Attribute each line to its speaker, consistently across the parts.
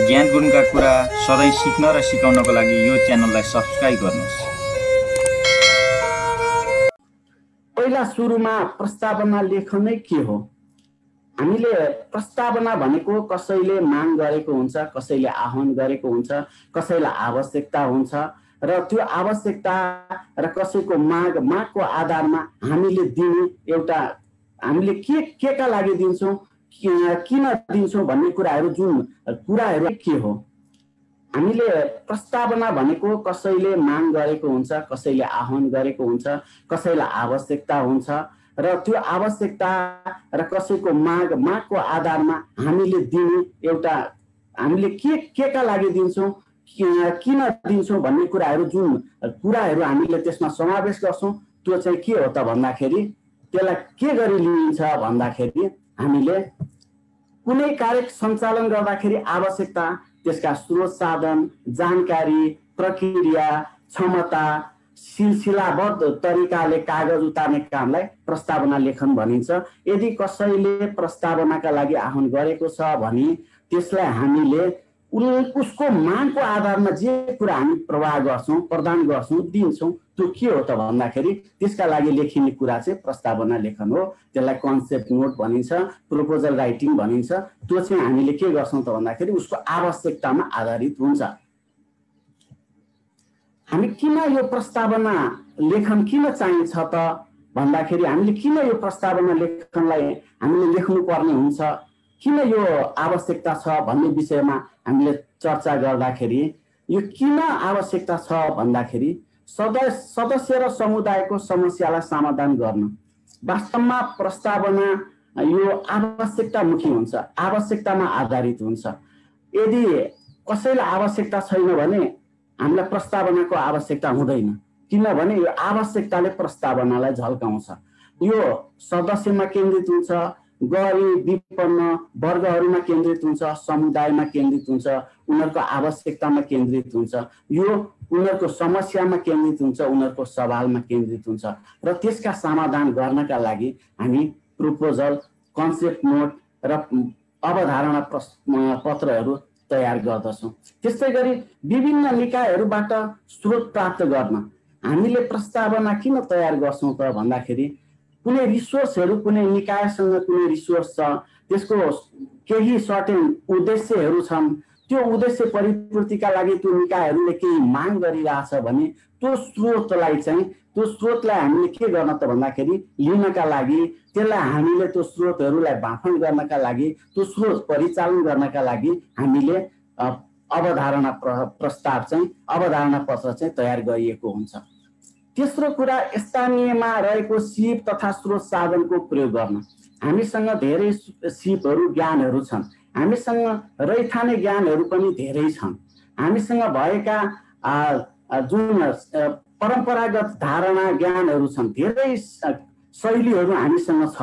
Speaker 1: ज्ञान गुणका कुरा सधैँ सिक्न र सिकाउनको लागि यो च्यानललाई सब्स्क्राइब गर्नुहोस्।
Speaker 2: पहिला सुरुमा प्रस्तावना लेखनै के हो? हामीले प्रस्तावना भनेको कसैले माग गरेको हुन्छ, कसैले आह्वान गरेको हुन्छ, कसैलाई आवश्यकता हुन्छ र त्यो आवश्यकता र कसैको मागको आधारमा हामीले दिने एउटा हामीले के का लागि दिन्छौँ, किन दिन्छौँ भन्ने कुराहरू के हो? हामीले प्रस्तावना भनेको कसैले माग गरेको हुन्छ, कसैले आह्वान गरेको हुन्छ, कसैलाई आवश्यकता हुन्छ र त्यो आवश्यकता र कसैको मागको आधारमा हामीले दिने एउटा हामीले के का लागि दिन्छौँ, किन दिन्छौँ भन्ने कुराहरू हामीले त्यसमा समावेश गर्छौँ। त्यो चाहिँ के हो त भन्दाखेरि त्यसलाई के गरी लिइन्छ भन्दाखेरि हामीले कुनै कार्य सञ्चालन गर्दाखेरि आवश्यकता, त्यसका स्रोत साधन, जानकारी, प्रक्रिया, क्षमता, सिलसिलाबद्ध तरिकाले कागज उतार्ने कामलाई प्रस्तावना लेखन भनिन्छ। यदि कसैले प्रस्तावनाका लागि आह्वान गरेको छ भने त्यसलाई हामीले उसको मागको आधारमा जे कुरा हामी प्रदान गर्छौँ, दिन्छौँ, त्यो के हो त भन्दाखेरि त्यसका लागि लेखिने कुरा चाहिँ प्रस्तावना लेखन हो। त्यसलाई कन्सेप्ट नोट भनिन्छ, प्रपोजल राइटिङ भनिन्छ। त्यो चाहिँ हामीले के गर्छौँ त भन्दाखेरि उसको आवश्यकतामा आधारित हुन्छ। हामी किन यो प्रस्तावना लेखन किन चाहिन्छ त भन्दाखेरि हामीले किन यो प्रस्तावना लेखनलाई हामीले लेख्नुपर्ने हुन्छ, किन यो आवश्यकता छ भन्ने विषयमा हामीले चर्चा गर्दाखेरि यो किन आवश्यकता छ भन्दाखेरि सदस्य र समुदायको समस्यालाई समाधान गर्न वास्तवमा प्रस्तावना यो आवश्यकतामुखी हुन्छ, आवश्यकतामा आधारित हुन्छ। यदि कसैलाई आवश्यकता छैन भने हामीलाई प्रस्तावनाको आवश्यकता हुँदैन, किनभने यो आवश्यकताले प्रस्तावनालाई झल्काउँछ। यो सदस्यमा केन्द्रित हुन्छ, गरिब विपन्न वर्गहरूमा केन्द्रित हुन्छ, समुदायमा केन्द्रित हुन्छ, उनीहरूको आवश्यकतामा केन्द्रित हुन्छ, यो उनीहरूको समस्यामा केन्द्रित हुन्छ, उनीहरूको सवालमा केन्द्रित हुन्छ र त्यसका समाधान गर्नका लागि हामी प्रपोजल, कन्सेप्ट नोट र अवधारणा पत्रहरू तयार गर्दछौँ। त्यस्तै गरी विभिन्न निकायहरूबाट स्रोत प्राप्त गर्न हामीले प्रस्तावना किन तयार गर्छौँ त भन्दाखेरि कुनै रिसोर्सहरू, कुनै निकायसँग कुनै रिसोर्स छ, त्यसको केही सर्टेन उद्देश्यहरू छन्, त्यो उद्देश्य परिपूर्तिका लागि त्यो निकायहरूले केही माग गरिरहेछ भने त्यो स्रोतलाई हामीले के गर्न त भन्दाखेरि लिनका लागि, त्यसलाई हामीले त्यो स्रोतहरूलाई बाँडफाँड गर्नका लागि, त्यो स्रोत परिचालन गर्नका लागि हामीले अवधारणा पत्र चाहिँ तयार गरिएको हुन्छ। तेस्रो कुरा, स्थानीयमा रहेको सिप तथा स्रोत साधनको प्रयोग गर्न। हामीसँग धेरै सिपहरू, ज्ञानहरू छन्, हामीसँग रैथाने ज्ञानहरू पनि धेरै छन्, हामीसँग भएका जुन परम्परागत धारणा ज्ञानहरू छन्, धेरै शैलीहरू हामीसँग छ।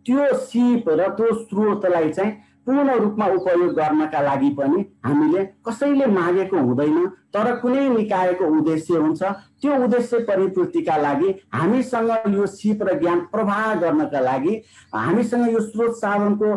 Speaker 2: त्यो सिप र त्यो स्रोतलाई चाहिँ पूर्ण रूपमा उपयोग गर्नका लागि पनि हामीले कसैले मागेको हुँदैन, तर कुनै निकायको उद्देश्य हुन्छ, त्यो उद्देश्य परिपूर्तिका लागि हामीसँग यो सिप र ज्ञान प्रवाह गर्नका लागि, हामीसँग यो स्रोत साधनको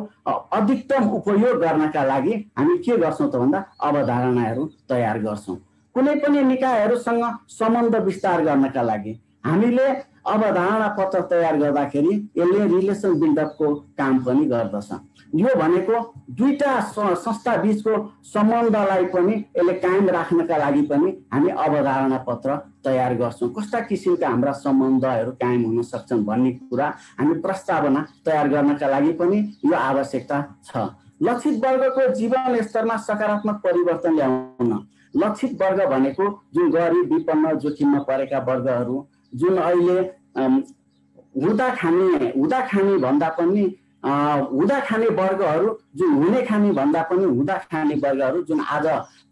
Speaker 2: अधिकतम उपयोग गर्नका लागि हामी के गर्छौँ त भन्दा अवधारणाहरू तयार गर्छौँ। कुनै पनि निकायहरूसँग सम्बन्ध विस्तार गर्नका लागि हामीले अवधारणा पत्र तयार गर्दाखेरि यसले रिलेसन बिल्डअपको काम पनि गर्दछ। यो भनेको दुईटा संस्था बीचको सम्बन्धलाई पनि यसले कायम राख्नका लागि पनि हामी अवधारणा पत्र तयार गर्छौँ। कस्ता किसिमका हाम्रा सम्बन्धहरू कायम हुन सक्छन् भन्ने कुरा हामी प्रस्तावना तयार गर्नका लागि पनि यो आवश्यकता छ। लक्षित वर्गको जीवन स्तरमा सकारात्मक परिवर्तन ल्याउन। लक्षित वर्ग भनेको जुन गरिब विपन्न जोखिममा परेका वर्गहरू, जुन अहिले हुँदा खाने भन्दा पनि हुँदा खाने वर्गहरू, जुन हुने खाने भन्दा पनि हुँदा खाने वर्गहरू, जुन आज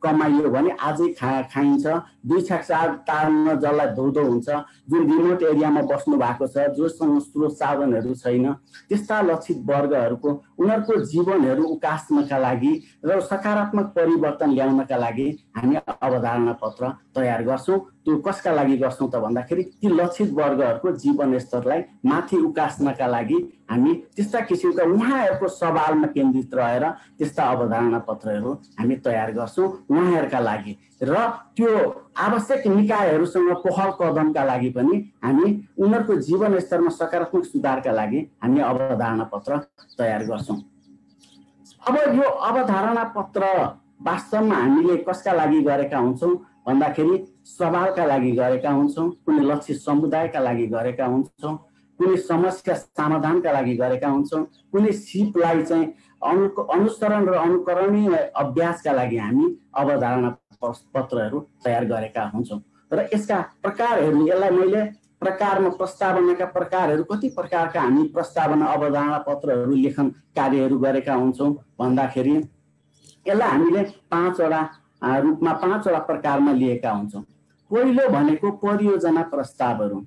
Speaker 2: कमाइयो भने आजै खाइन्छ, दुई छाक तार्न जसलाई धौधो हुन्छ, जुन रिमोट एरियामा बस्नु भएको छ, जोसँग स्रोत साधनहरू छैन, त्यस्ता लक्षित वर्गहरूको उनीहरूको जीवनहरू उकास्नका लागि र सकारात्मक परिवर्तन ल्याउनका लागि हामी अवधारणा पत्र तयार गर्छौँ। त्यो कसका लागि गर्छौँ त भन्दाखेरि ती लक्षित वर्गहरूको जीवन स्तरलाई माथि उकास्नका लागि हामी त्यस्ता किसिमका उहाँहरूको सवालमा केन्द्रित रहेर त्यस्ता अवधारणा पत्रहरू हामी तयार गर्छौँ उहाँहरूका लागि र त्यो आवश्यक निकायहरूसँग पहल कदमका लागि पनि हामी उनीहरूको जीवन स्तरमा सकारात्मक सुधारका लागि हामी अवधारणा पत्र तयार गर्छौँ। अब यो अवधारणा पत्र वास्तवमा हामीले कसका लागि गरेका हुन्छौँ भन्दाखेरि सवालका लागि गरेका हुन्छौँ, कुनै लक्षित समुदायका लागि गरेका हुन्छौँ, कुनै समस्या समाधानका लागि गरेका हुन्छौँ, कुनै सिपलाई चाहिँ अनुसरण र अनुकरणीय अभ्यासका लागि हामी अवधारणा पत्रहरू तयार गरेका हुन्छौँ। र यसका प्रकारहरू यसलाई मैले प्रकारमा प्रस्तावनाका प्रकारहरू कति प्रकारका हामी प्रस्तावना अवधारणा पत्रहरू लेखन कार्यहरू गरेका हुन्छौँ भन्दाखेरि यसलाई हामीले 5वटा रूपमा 5वटा प्रकारमा लिएका हुन्छौँ। पहिलो भनेको परियोजना प्रस्तावहरू।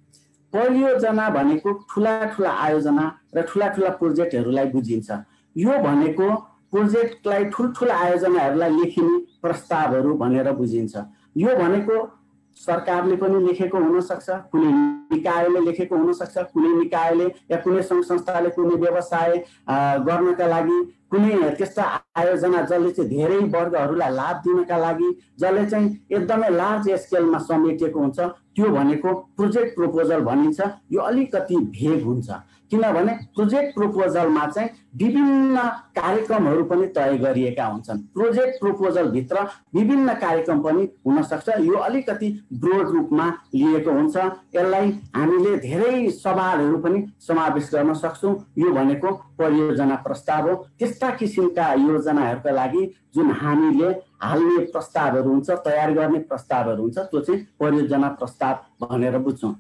Speaker 2: परियोजना भनेको ठुला ठुला आयोजना र ठुला ठुला प्रोजेक्टहरूलाई बुझिन्छ। यो भनेको प्रोजेक्टलाई ठुल्ठुला आयोजनाहरूलाई लेखिने प्रस्तावहरू भनेर बुझिन्छ। यो भनेको सरकारले पनि लेखेको हुनसक्छ, कुनै निकायले लेखेको हुनसक्छ, कुनै निकायले या कुनै सङ्घ संस्थाले कुनै व्यवसाय गर्नका लागि कुनै त्यस्ता आयोजना जसले चाहिँ धेरै वर्गहरूलाई लाभ दिनका लागि जसले चाहिँ एकदमै लार्ज स्केलमा समेटिएको हुन्छ त्यो भनेको प्रोजेक्ट प्रपोजल भनिन्छ। यो अलिकति भेग हुन्छ किनभने प्रोजेक्ट प्रपोजलमा चाहिँ विभिन्न कार्यक्रमहरू पनि तय गरिएका हुन्छन्। प्रोजेक्ट प्रपोजल भित्र विभिन्न कार्यक्रम पनि हुन सक्छ। यो अलिकति ब्रोड रूपमा लिएको हुन्छ। यसलाई हामीले धेरै सवालहरू पनि समावेश गर्न सक्छौँ। यो भनेको परियोजना प्रस्ताव हो। त्यस्ता किसिमका योजनाहरूका लागि जुन हामीले हाल्ने प्रस्तावहरू हुन्छ, तयार गर्ने प्रस्तावहरू हुन्छ, त्यो चाहिँ परियोजना प्रस्ताव भनेर बुझ्छौँ।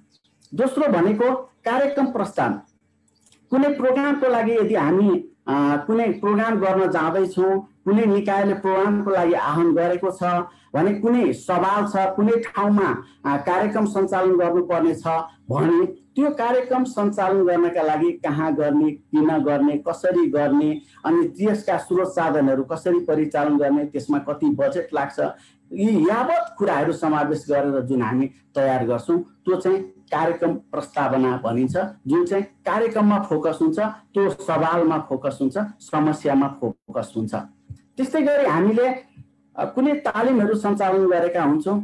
Speaker 2: दोस्रो भनेको कार्यक्रम प्रस्ताव। कुनै प्रोग्रामको लागि यदि हामी कुनै प्रोग्राम गर्न जाँदैछौँ, कुनै निकायले प्रोग्रामको लागि आह्वान गरेको छ भने कुनै सवाल छ, कुनै ठाउँमा कार्यक्रम सञ्चालन गर्नुपर्ने छ भने त्यो कार्यक्रम सञ्चालन गर्नका लागि कहाँ गर्ने, किन गर्ने, कसरी गर्ने, अनि त्यसका स्रोत साधनहरू कसरी परिचालन गर्ने, त्यसमा कति बजेट लाग्छ, यी यावत कुराहरू समावेश गरेर जुन हामी तयार गर्छौँ त्यो चाहिँ कार्यक्रम प्रस्तावना भनिन्छ। जुन चाहिँ कार्यक्रममा फोकस हुन्छ, त्यो सवालमा फोकस हुन्छ, समस्यामा फोकस हुन्छ। त्यस्तै गरी हामीले कुनै तालिमहरू सञ्चालन गरेका हुन्छौँ,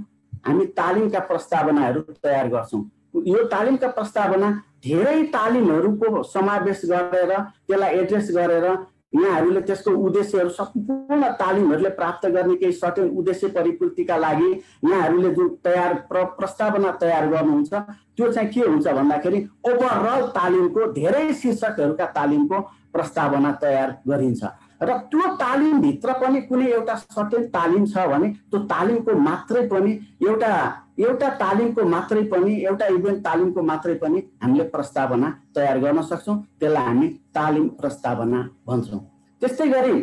Speaker 2: हामी तालिमका प्रस्तावनाहरू तयार गर्छौँ। यो तालिमका प्रस्तावना धेरै तालिमहरूको समावेश गरेर त्यसलाई एड्रेस गरेर यहाँहरूले त्यसको उद्देश्यहरू सम्पूर्ण तालिमहरूले प्राप्त गर्ने केही सर्टेन उद्देश्य परिपूर्तिका लागि यहाँहरूले जुन प्रस्तावना तयार गर्नुहुन्छ त्यो चाहिँ के हुन्छ भन्दाखेरि ओभरअल तालिमको धेरै शीर्षकहरूका तालिमको प्रस्तावना तयार गरिन्छ। र त्यो तालिमभित्र पनि कुनै एउटा सर्टेन तालिम छ भने त्यो तालिमको मात्रै पनि एउटा तालिमको मात्रै पनि एउटा इभेन्ट तालिमको मात्रै पनि हामीले प्रस्तावना तयार गर्न सक्छौँ। त्यसलाई हामी तालिम प्रस्तावना भन्छौँ। त्यस्तै गरी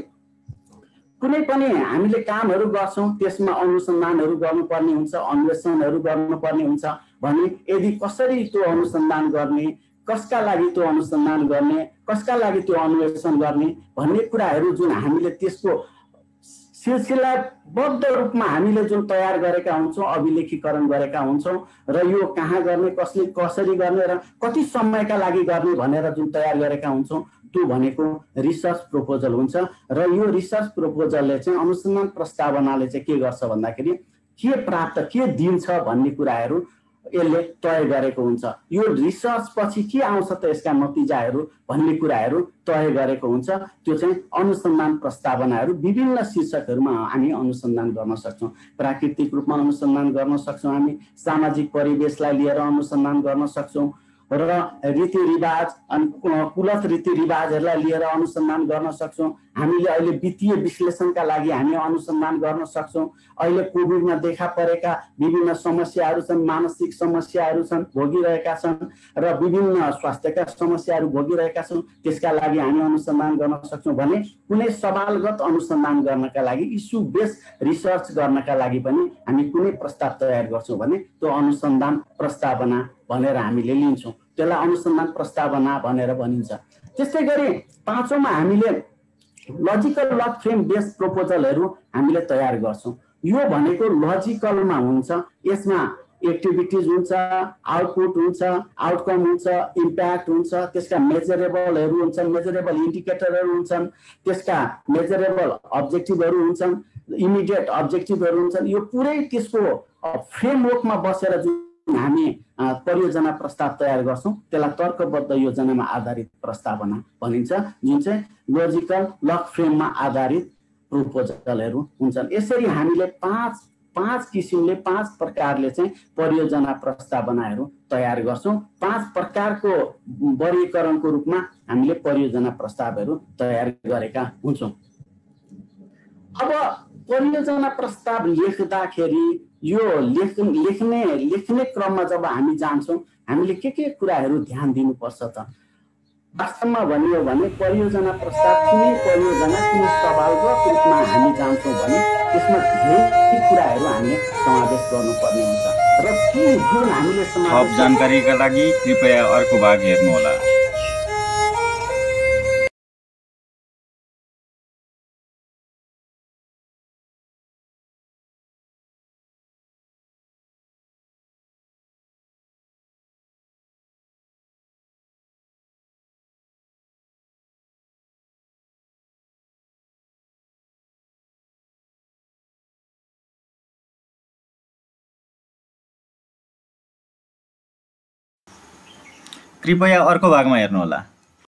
Speaker 2: कुनै पनि हामीले कामहरू गर्छौँ, त्यसमा अनुसन्धानहरू गर्नुपर्ने हुन्छ, अन्वेषणहरू गर्नुपर्ने हुन्छ भने यदि कसरी त्यो अनुसन्धान गर्ने, कसका लागि त्यो अनुसन्धान गर्ने, कसका लागि त्यो अन्वेषण गर्ने भन्ने कुराहरू जुन हामीले त्यसको सिलसिलाबद्ध रूपमा हामीले जुन तयार गरेका हुन्छौँ, अभिलेखीकरण गरेका हुन्छौँ र यो कहाँ गर्ने, कसरी गर्ने र कति समयका लागि गर्ने भनेर जुन तयार गरेका हुन्छौँ त्यो भनेको रिसर्च प्रपोजल हुन्छ। र यो रिसर्च प्रपोजलले चाहिँ अनुसन्धान प्रस्तावनाले चाहिँ के गर्छ भन्दाखेरि के प्राप्त के दिन्छ भन्ने कुराहरू यसले तय गरेको हुन्छ। यो रिसर्च पछि के आउँछ त यसका नतिजाहरू भन्ने कुराहरू तय गरेको हुन्छ। त्यो चाहिँ अनुसन्धान प्रस्तावनाहरू विभिन्न शीर्षकहरूमा हामी अनुसन्धान गर्न सक्छौँ। प्राकृतिक रूपमा अनुसन्धान गर्न सक्छौँ, हामी सामाजिक परिवेशलाई लिएर अनुसन्धान गर्न सक्छौँ र रीतिरिवाज अनि कुलत रीतिरिवाजहरूलाई लिएर अनुसन्धान गर्न सक्छौँ। हामीले अहिले वित्तीय विश्लेषणका लागि हामी अनुसन्धान गर्न सक्छौँ। अहिले कोभिडमा देखा परेका विभिन्न समस्याहरू छन्, मानसिक समस्याहरू छन्, भोगिरहेका छन् र विभिन्न स्वास्थ्यका समस्याहरू भोगिरहेका छौँ, त्यसका लागि हामी अनुसन्धान गर्न सक्छौँ भने कुनै सवालगत अनुसन्धान गर्नका लागि इस्यु बेस्ड रिसर्च गर्नका लागि पनि हामी कुनै प्रस्ताव तयार गर्छौँ भने त्यो अनुसन्धान प्रस्तावना भनेर हामीले लिन्छौँ। त्यसलाई अनुसन्धान प्रस्तावना भनेर भनिन्छ। त्यस्तै गरी पाँचौँमा हामीले लजिकल लग फ्रेम बेस्ड प्रपोजलहरू हामीले तयार गर्छौँ। यो भनेको लजिकलमा हुन्छ, यसमा एक्टिभिटिज हुन्छ, आउटपुट हुन्छ, आउटकम हुन्छ, इम्प्याक्ट हुन्छ, त्यसका मेजरेबलहरू हुन्छन्, मेजरेबल इन्डिकेटरहरू हुन्छन्, त्यसका मेजरेबल अब्जेक्टिभहरू हुन्छन्, इमिडिएट अब्जेक्टिभहरू हुन्छन्। यो पुरै त्यसको फ्रेमवर्कमा बसेर जुन हामी परियोजना प्रस्ताव तयार गर्छौँ त्यसलाई तर्कबद्ध योजनामा आधारित प्रस्तावना भनिन्छ, जुन चाहिँ लोजिकल लक फ्रेममा आधारित प्रपोजलहरू हुन्छन्। यसरी हामीले पाँच किसिमले 5 प्रकारले चाहिँ परियोजना प्रस्तावनाहरू तयार गर्छौँ। 5 प्रकारको वर्गीकरणको रूपमा हामीले परियोजना प्रस्तावहरू तयार गरेका हुन्छौँ। अब परियोजना प्रस्ताव लेख्दाखेरि यो लेख्ने क्रममा जब हामी जान्छौँ हामीले के कुराहरू ध्यान दिनुपर्छ त? वास्तवमा भनियो भने परियोजना प्रस्ताव कुनै परियोजना कुनै सवालको रूपमा हामी जान्छौँ भने त्यसमा धेरै कुराहरू हामीले समावेश गर्नुपर्ने हुन्छ र ती जुन हामीले
Speaker 1: थप जानकारीका लागि कृपया अर्को भाग हेर्नुहोला। कृपया अर्को भागमा हेर्नुहोला।